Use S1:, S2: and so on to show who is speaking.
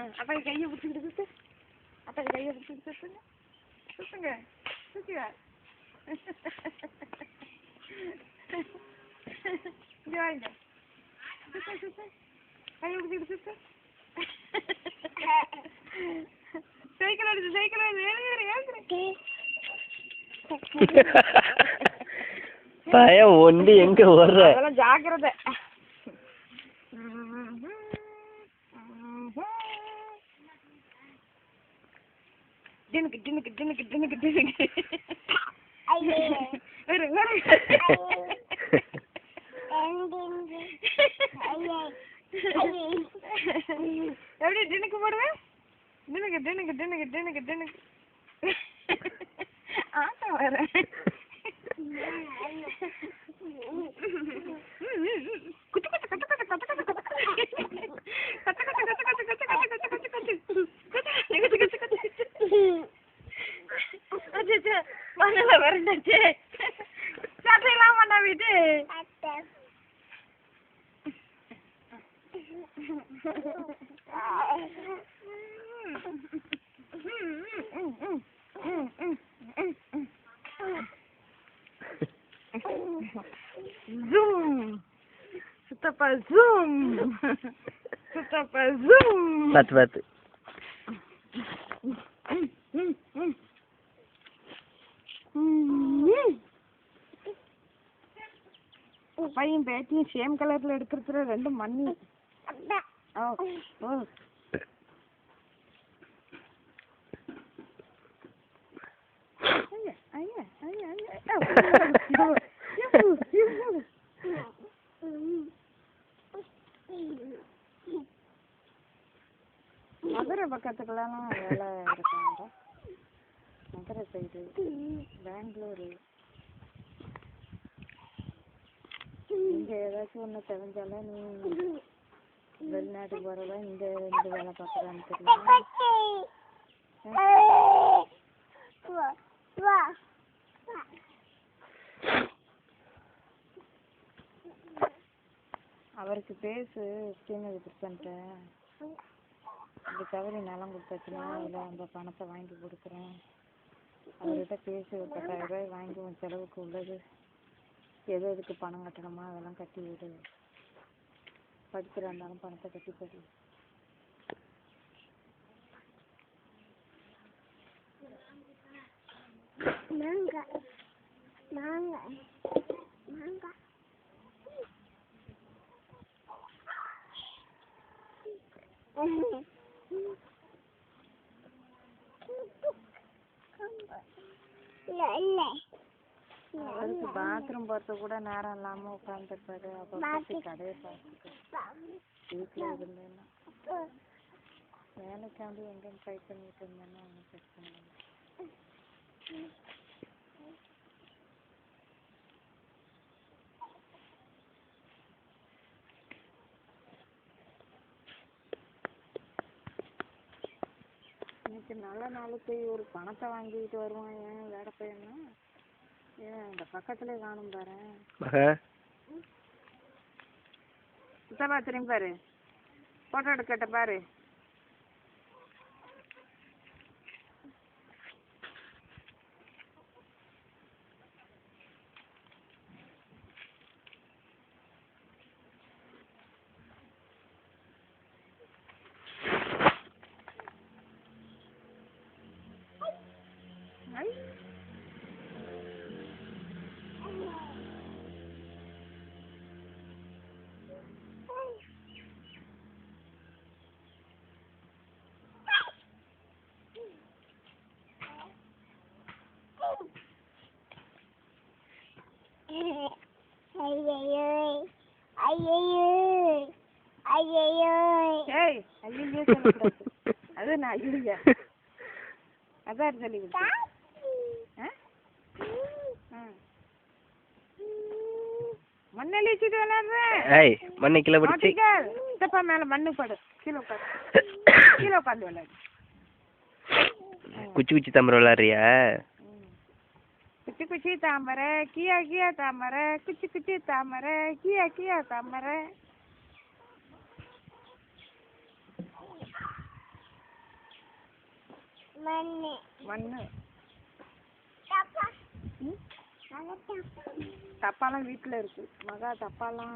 S1: அப்பா கையை பிடிச்சிக்கிட்டு சுத்து. அப்பா கையை பிடிச்சிக்கிட்டு சுத்துங்க. சுத்துங்க. சுத்துங்க. இங்க வாங்க. சுத்து சுத்து. கையை பிடிச்சிக்கிட்டு சுத்து. சைக்கிள் அடிச்சு சைக்கிள் அடிச்சு எழுதுறேன்.
S2: பயம் ஒண்டி எங்க ஓடுற?
S1: அதெல்லாம் ஜாக்கிரதை. டினுக்கு டினுக்கு டினுக்கு டினுக்கு டினுக்கு. எப்படி டினுக்கு போடுவேன்? டினுக்கு டினுக்கு டினுக்கு டினுக்கு டினுக்கு. ஆட்டம் வர. குத்து குத்து கத்து கத்து கத்து கத்து கத்து கத்து கத்து கத்து கத்து கத்து கத்து கத்து கத்து கத்து அச்சே மனல வரண்டாச்சே. சட்டையெல்லாம் பண்ணா வீட்டு. Zoom. Sutapa zoom. Sutapa zoom.
S2: Bat.
S1: பையன் பேட்டியும் சேம் கலர்ல எடுத்துருக்குற ரெண்டு மண்ணு. மதுரை பக்கத்துக்கெல்லாம் வேலை இருக்காங்க. மதுரை சைடு, பெங்களூரு. இங்க ஏதாச்சும் ஒண்ணு தெரிஞ்சாலும் நீ வெளிநாட்டுக்கு வரல, இங்க இருந்து வேலை பார்க்கறான்னு தெரியுமா? அவருக்கு பேசு ஸ்ரீநிதி கிருஷ்ணன்ட்ட. இந்த கவரி நிலம் கொடுத்தாச்சுன்னா இல்லை அந்த பணத்தை வாங்கி கொடுக்குறேன். அவர்கிட்ட பேசி ஒரு 10,000 ரூபாய் வாங்கி உன் செலவுக்கு உள்ளது எது எதுக்கு பணம் கட்டணுமா அதெல்லாம் கட்டி விடு. படிக்கிறா இருந்தாலும் பணத்தை கட்டி படி. அவருக்கு பாத்ரூம் போறது கூட நேரம் இல்லாம உட்காந்துருப்பாரு. அப்ப கடையை பார்த்துட்டு வீட்டுல இருந்தேன்னா வேலைக்காண்டி எங்கேயும் ட்ரை பண்ணிட்டு இருந்தேன்னா ஒன்றும் பிரச்சனை இல்லை. இன்னைக்கு நல்ல நாளுக்கு ஒரு பணத்தை வாங்கிட்டு வருவான். ஏன் வேற பையனா? ஏன் இந்த பக்கத்துல காணும் பாரு. சுத்தமா திரும்பி பாரு. போட்டோ எடுக்கட்ட பாரு. அது நான் ஐயா அதான் சொல்லி மண்ணெல்லி வச்சுட்டு விளையாடுறேன்.
S2: மண்ணு கீழே பிடிச்சி
S1: சித்தப்பா மேல மண்ணு படு. கீழே உட்காந்து கீழே உட்காந்து விளையாடு.
S2: குச்சி குச்சி தாமரை விளையாடுறியா?
S1: குச்சி குச்சி தாமரை கியா கியா தாமரை குச்சி குச்சி தாமரை கியா கியா தாமரை. மண்ணு டப்பாலாம் வீட்டில் இருக்கு மகா டப்பாலாம்